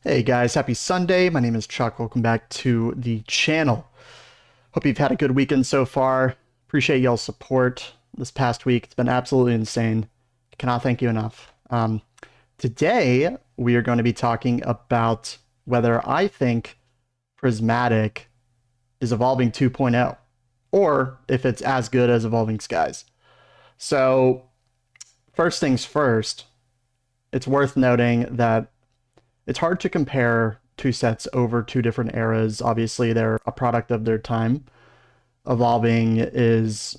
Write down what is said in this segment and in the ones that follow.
Hey guys, happy Sunday. My name is Chuck. Welcome back to the channel. Hope you've had a good weekend so far. Appreciate y'all's support this past week. It's been absolutely insane. Cannot thank you enough. Today, we are going to be talking about whether I think Prismatic is Evolving 2.0 or if it's as good as Evolving Skies. So, first things first, it's worth noting that it's hard to compare two sets over two different eras. Obviously, they're a product of their time. Evolving is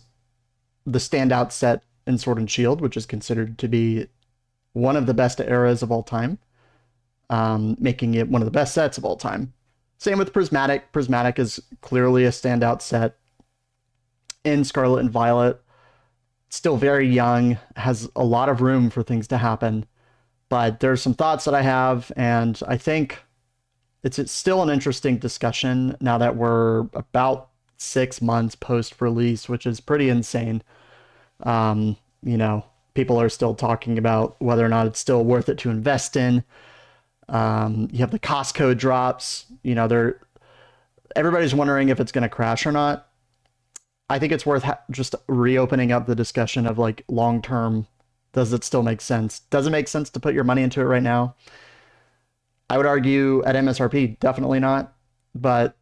the standout set in Sword and Shield, which is considered to be one of the best eras of all time, making it one of the best sets of all time. Same with Prismatic. Prismatic is clearly a standout set in Scarlet and Violet. Still very young, has a lot of room for things to happen. But there's some thoughts that I have, and I think it's still an interesting discussion now that we're about 6 months post-release, which is pretty insane. Um, you know, People are still talking about whether or not it's still worth it to invest in. You have the Costco drops. Everybody's wondering if it's going to crash or not. I think it's worth just reopening up the discussion of like long term. Does it still make sense? Does it make sense to put your money into it right now? I would argue at MSRP, definitely not. But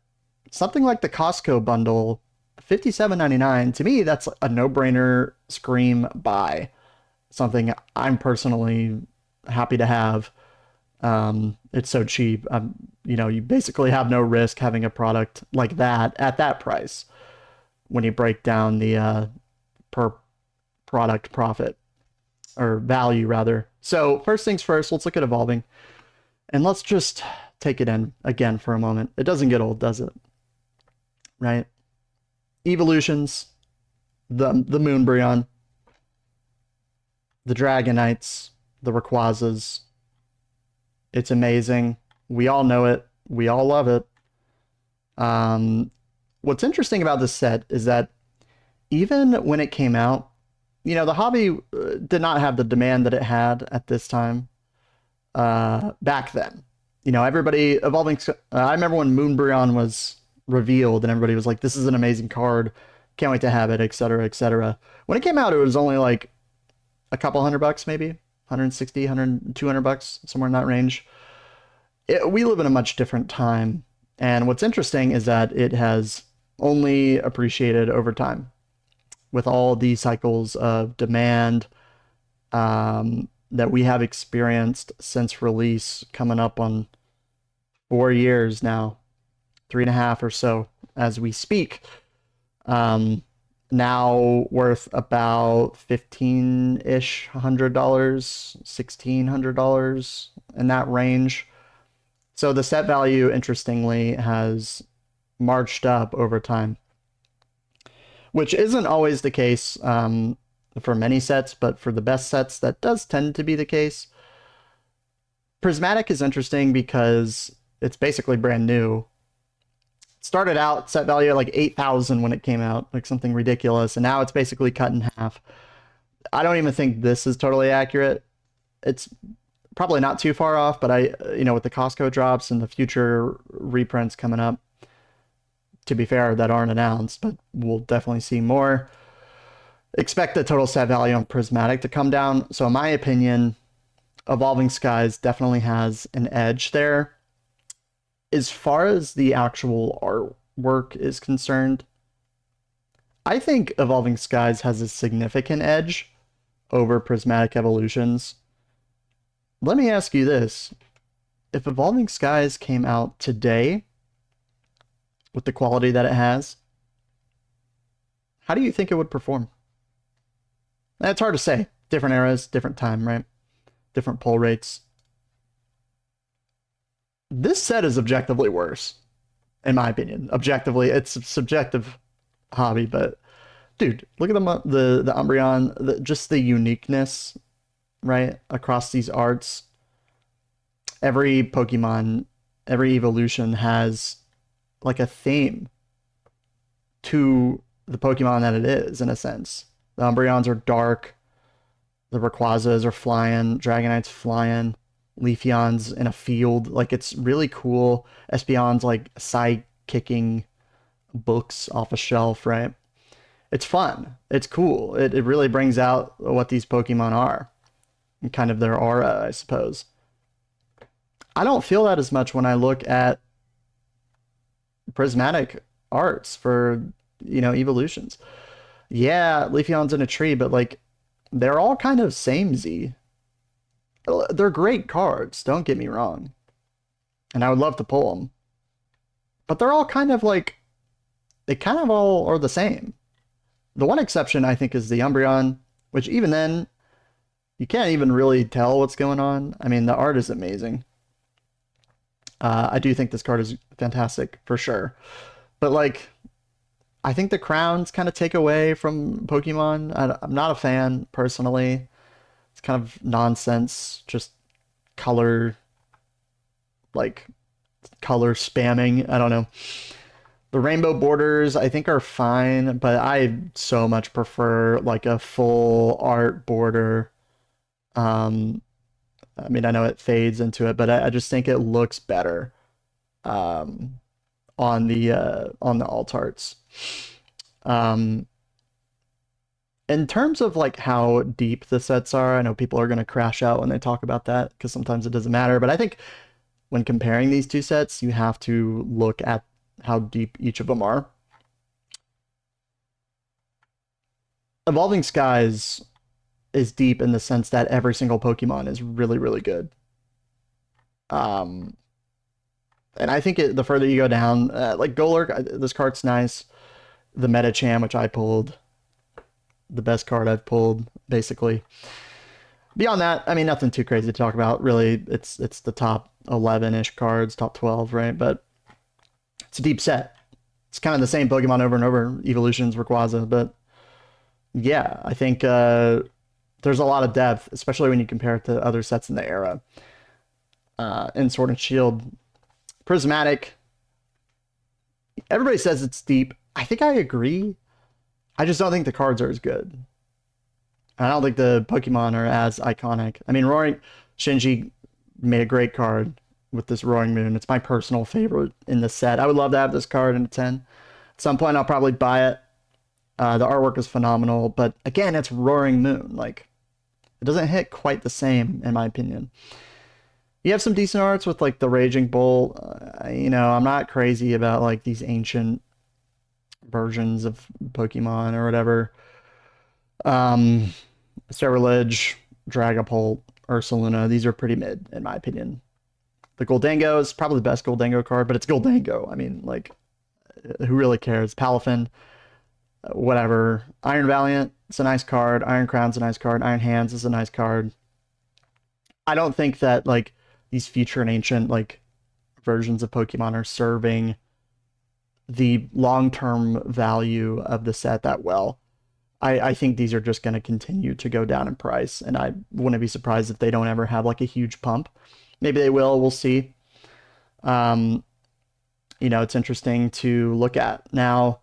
something like the Costco bundle, $57.99, to me, that's a no brainer scream buy. Something I'm personally happy to have. It's so cheap. You basically have no risk having a product like that at that price when you break down the per product profit or value rather. So first things first, let's look at evolving and let's just take it in again for a moment. It doesn't get old, does it? Right? Evolutions, the Moonbryon, the Dragonites, the Rayquazas. It's amazing. We all know it. We all love it. What's interesting about this set is that even when it came out, the hobby did not have the demand that it had at this time back then. Everybody evolving. I remember when Moonbryon was revealed, and everybody was like, "This is an amazing card. Can't wait to have it," etc., etc. When it came out, it was only like a couple $100, maybe 160, 100, $200, somewhere in that range. We live in a much different time, and what's interesting is that it has only appreciated over time with all the cycles of demand that we have experienced since release, coming up on 4 years now, 3.5 or so as we speak. Now worth about $1,500-ish, $1,600 in that range. So the set value, interestingly, has marched up over time, which isn't always the case for many sets, but for the best sets, that does tend to be the case. Prismatic is interesting because it's basically brand new. It started out set value at like 8,000 when it came out, like something ridiculous, and now it's basically cut in half. I don't even think this is totally accurate. It's probably not too far off, but with the Costco drops and the future reprints coming up, to be fair, that aren't announced, but we'll definitely see more. Expect the total set value on Prismatic to come down. So in my opinion, Evolving Skies definitely has an edge there. As far as the actual artwork is concerned, I think Evolving Skies has a significant edge over Prismatic Evolutions. Let me ask you this. If Evolving Skies came out today with the quality that it has, how do you think it would perform? It's hard to say. Different eras, different time, right? Different pull rates. This set is objectively worse, in my opinion. Objectively, it's a subjective hobby, but dude, look at the Umbreon, just the uniqueness, right, across these arts. Every Pokemon, every evolution has like a theme to the Pokemon that it is, in a sense. The Umbreons are dark, the Rayquazas are flying, Dragonites flying. Leafeon's in a field. Like, it's really cool. Espeon's like side kicking books off a shelf, right? It's fun. It's cool. It really brings out what these Pokemon are and kind of their aura, I suppose. I don't feel that as much when I look at prismatic arts for, evolutions. Yeah, Leafeon's in a tree, but like they're all kind of samey. They're great cards, don't get me wrong. And I would love to pull them. But they're all kind of like they kind of all are the same. The one exception I think is the Umbreon, which even then you can't even really tell what's going on. I mean, the art is amazing. I do think this card is fantastic for sure. But like I think the crowns kind of take away from Pokemon. I'm not a fan personally. It's kind of nonsense, just color, like color spamming. I don't know. The rainbow borders I think are fine, but I so much prefer like a full art border. Um, I mean, I know it fades into it, but I just think it looks better um, on the alt arts. Um, in terms of like how deep the sets are, I know people are going to crash out when they talk about that because sometimes it doesn't matter. But I think when comparing these two sets, you have to look at how deep each of them are. Evolving Skies is deep in the sense that every single Pokemon is really, really good. Um, and I think the further you go down, like Golurk, this card's nice. The Metacham, which I pulled, the best card I've pulled, basically. Beyond that, I mean, nothing too crazy to talk about. Really, it's the top 11-ish cards, top 12, right? But it's a deep set. It's kind of the same Pokemon over and over, Evolutions, Rayquaza, but yeah, I think there's a lot of depth, especially when you compare it to other sets in the era. In Sword and Shield, Prismatic, everybody says it's deep. I think I agree. I just don't think the cards are as good. I don't think the Pokemon are as iconic. I mean, Roaring Shinji made a great card with this Roaring Moon. It's my personal favorite in the set. I would love to have this card in a 10. At some point, I'll probably buy it. The artwork is phenomenal, but again, it's Roaring Moon. Like, it doesn't hit quite the same, in my opinion. You have some decent arts with like the Raging Bull. I'm not crazy about like these ancient versions of Pokemon or whatever. Um, Ceruledge, Dragapult, Ursaluna, these are pretty mid, in my opinion. The Goldango is probably the best Goldango card, but it's Goldango. I mean, like, who really cares? Palafin, whatever. Iron Valiant, it's a nice card. Iron Crown's a nice card. Iron Hands is a nice card. I don't think that, like, these future and ancient, like, versions of Pokemon are serving the long-term value of the set that well. I think these are just going to continue to go down in price, and I wouldn't be surprised if they don't ever have like a huge pump. Maybe they will. We'll see. Um, it's interesting to look at. Now,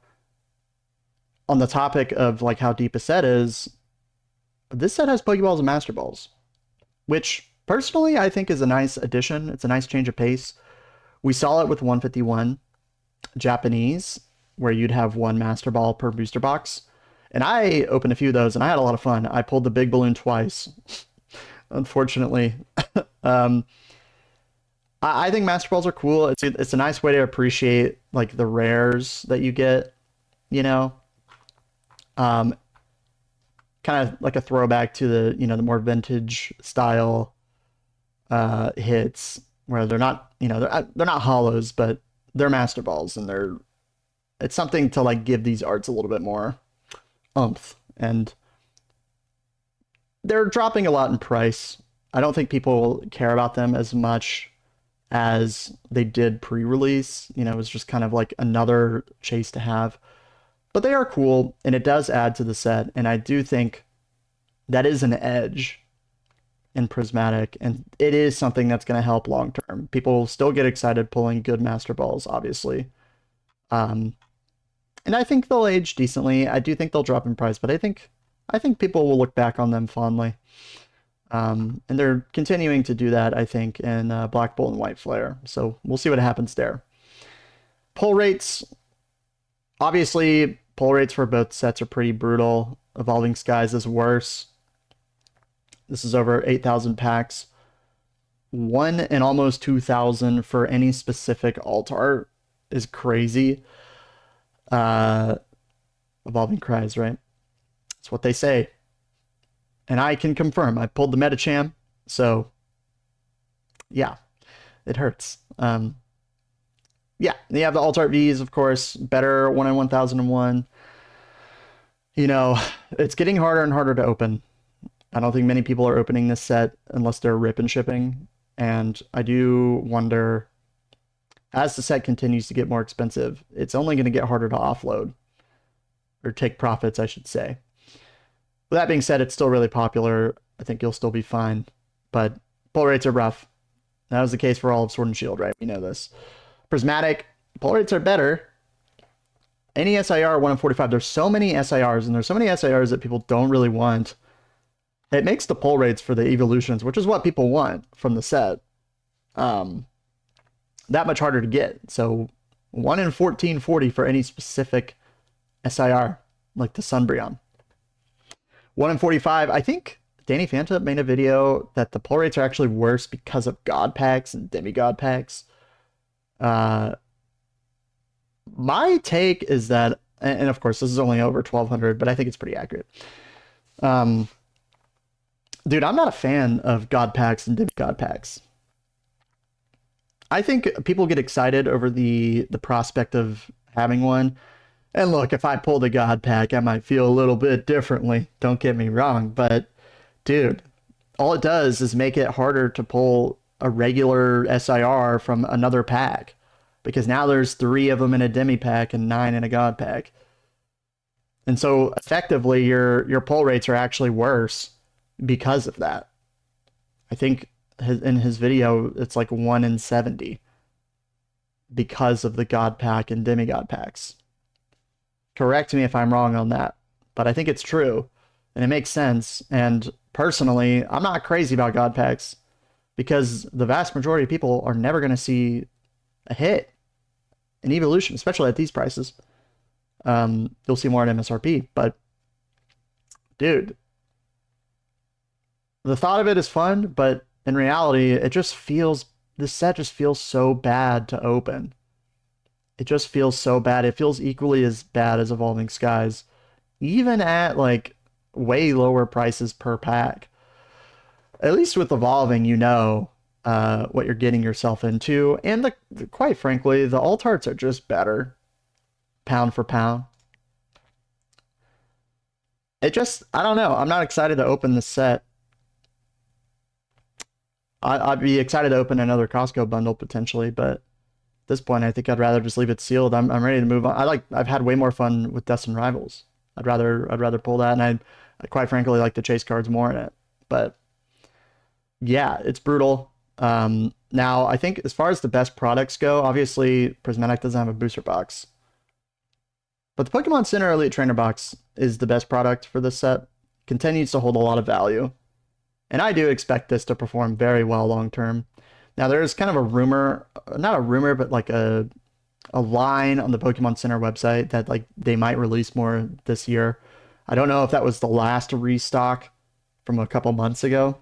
on the topic of like how deep a set is, this set has Pokeballs and Master Balls, which personally I think is a nice addition. It's a nice change of pace. We saw it with 151 Japanese, where you'd have one Master Ball per booster box. And I opened a few of those, and I had a lot of fun. I pulled the big balloon twice, unfortunately. um, I think Master Balls are cool. It's a nice way to appreciate like the rares that you get, you know. Um, Kind of like a throwback to the more vintage style hits where they're not, they're not hollows, but they're Master Balls, and it's something to like give these arts a little bit more oomph, and they're dropping a lot in price. I don't think people care about them as much as they did pre-release. It was just kind of like another chase to have. But they are cool, and it does add to the set, and I do think that is an edge in Prismatic, and it is something that's going to help long term. People still get excited pulling good Master Balls, obviously. Um, and I think they'll age decently. I do think they'll drop in price, but I think people will look back on them fondly. And they're continuing to do that, I think, in Black Bolt and White Flare. So we'll see what happens there. Pull rates, obviously, pull rates for both sets are pretty brutal. Evolving Skies is worse. This is over 8,000 packs. 1 and almost 2,000 for any specific alt art is crazy. Evolving Cries, right? That's what they say. And I can confirm, I pulled the Metacham, so yeah, it hurts. Yeah, you have the alt art Vs, of course, better 1 in 1001. You know, it's getting harder and harder to open. I don't think many people are opening this set unless they're rip and shipping. And I do wonder, as the set continues to get more expensive, it's only going to get harder to offload. Or take profits, I should say. With that being said, it's still really popular. I think you'll still be fine. But pull rates are rough. That was the case for all of Sword and Shield, right? We know this. Prismatic, pull rates are better. Any SIR 1 in 45. There's so many SIRs, and there's so many SIRs that people don't really want. It makes the pull rates for the evolutions, which is what people want from the set, that much harder to get. So 1 in 1440 for any specific SIR, like the Sunbreon. 1 in 45, I think Danny Fanta made a video that the pull rates are actually worse because of God packs and demigod packs. My take is that, and of course this is only over 1,200, but I think it's pretty accurate. Dude, I'm not a fan of God packs and demigod packs. I think people get excited over the prospect of having one. And look, if I pulled a God pack, I might feel a little bit differently. Don't get me wrong, but dude, all it does is make it harder to pull a regular SIR from another pack, because now there's 3 of them in a demi pack and 9 in a God pack. And so effectively your pull rates are actually worse because of that. I think in his video it's like 1 in 70 because of the God pack and demigod packs. Correct me if I'm wrong on that, but I think it's true and it makes sense. And personally, I'm not crazy about God packs because the vast majority of people are never going to see a hit in evolution, especially at these prices. You'll see more at MSRP, but dude, the thought of it is fun, but in reality, this set just feels so bad to open. It just feels so bad. It feels equally as bad as Evolving Skies, even at like way lower prices per pack. At least with Evolving, you know what you're getting yourself into, and quite frankly, the alt arts are just better, pound for pound. I don't know. I'm not excited to open this set. I'd be excited to open another Costco bundle potentially, but this point, I think I'd rather just leave it sealed. I'm ready to move on. I've had way more fun with Destined Rivals. I'd rather pull that, and I quite frankly like the chase cards more in it. But yeah, it's brutal. Now I think as far as the best products go, obviously Prismatic doesn't have a booster box, but the Pokemon Center Elite Trainer box is the best product for this set. Continues to hold a lot of value, and I do expect this to perform very well long term. Now there's kind of a rumor, not a rumor, but like a line on the Pokemon Center website that like they might release more this year. I don't know if that was the last restock from a couple months ago,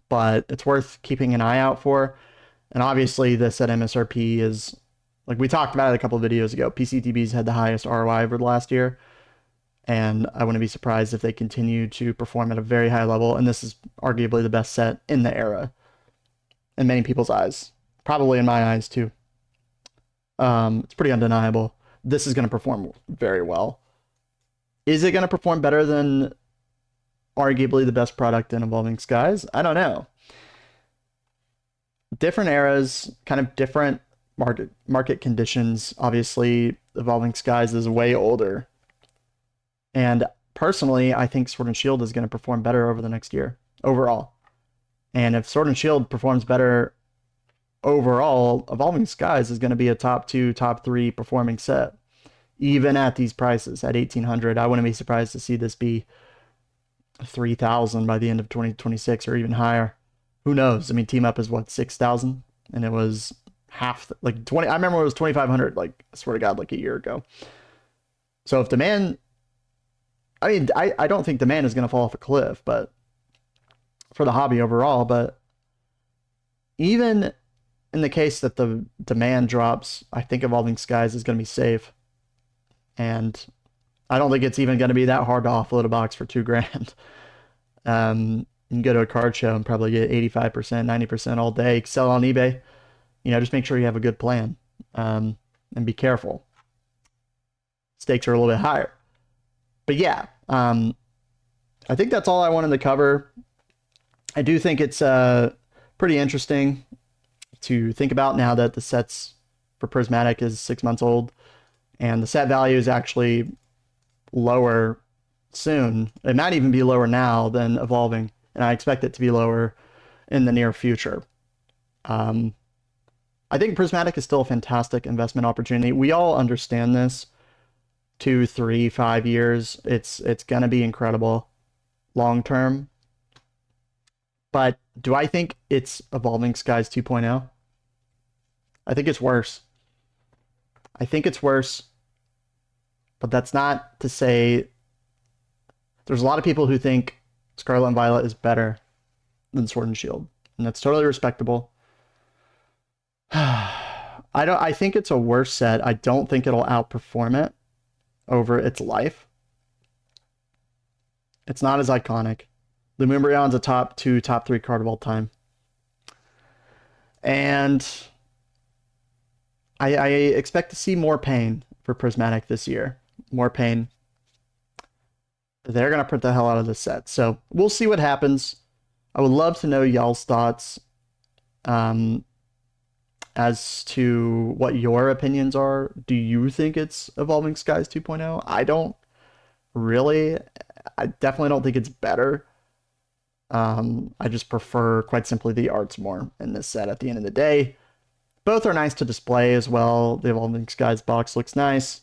but it's worth keeping an eye out for. And obviously this at MSRP is, like we talked about it a couple of videos ago, PCTB's had the highest ROI over the last year. And I wouldn't be surprised if they continue to perform at a very high level. And this is arguably the best set in the era. In many people's eyes, probably in my eyes too. It's pretty undeniable. This is going to perform very well. Is it going to perform better than arguably the best product in Evolving Skies? I don't know. Different eras, kind of different market conditions. Obviously, Evolving Skies is way older. And personally, I think Sword and Shield is going to perform better over the next year overall. And if Sword and Shield performs better overall, Evolving Skies is going to be a top 2, top 3 performing set. Even at these prices, at 1,800, I wouldn't be surprised to see this be 3,000 by the end of 2026 or even higher. Who knows? I mean, team up is what, 6,000, and it was half like 20. I remember it was 2,500. Like, I swear to God, like a year ago. So if demand, I mean, I don't think demand is going to fall off a cliff, but for the hobby overall, but even in the case that the demand drops, I think Evolving Skies is going to be safe. And I don't think it's even going to be that hard to offload a box for 2 grand. You can go to a card show and probably get 85%, 90% all day, sell on eBay. Just make sure you have a good plan, and be careful. Stakes are a little bit higher. But yeah, I think that's all I wanted to cover. I do think it's pretty interesting to think about now that the sets for Prismatic is 6 months old, and the set value is actually lower soon. It might even be lower now than Evolving, and I expect it to be lower in the near future. I think Prismatic is still a fantastic investment opportunity. We all understand this. 2, 3, 5 years, it's gonna be incredible long term. But do I think it's Evolving Skies 2.0? I think it's worse. I think it's worse. But that's not to say there's a lot of people who think Scarlet and Violet is better than Sword and Shield, and that's totally respectable. I think it's a worse set. I don't think it'll outperform it over its life. It's not as iconic. Lumimbrion's a top 2, top 3 card of all time. And I expect to see more pain for Prismatic this year. More pain. They're going to print the hell out of this set. So we'll see what happens. I would love to know y'all's thoughts as to what your opinions are. Do you think it's Evolving Skies 2.0? I don't really. I definitely don't think it's better. I just prefer, quite simply, the arts more in this set at the end of the day. Both are nice to display as well. The Evolving Skies box looks nice.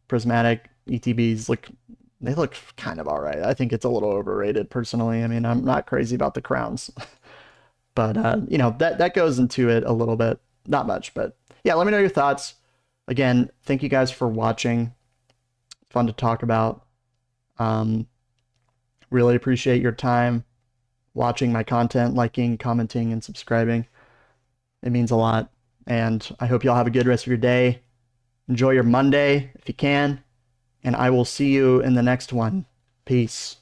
Prismatic ETBs look kind of all right. I think it's a little overrated personally. I mean, I'm not crazy about the crowns. But that goes into it a little bit. Not much, but yeah, let me know your thoughts. Again, thank you guys for watching. Fun to talk about. Really appreciate your time watching my content, liking, commenting, and subscribing. It means a lot. And I hope y'all have a good rest of your day. Enjoy your Monday if you can. And I will see you in the next one. Peace.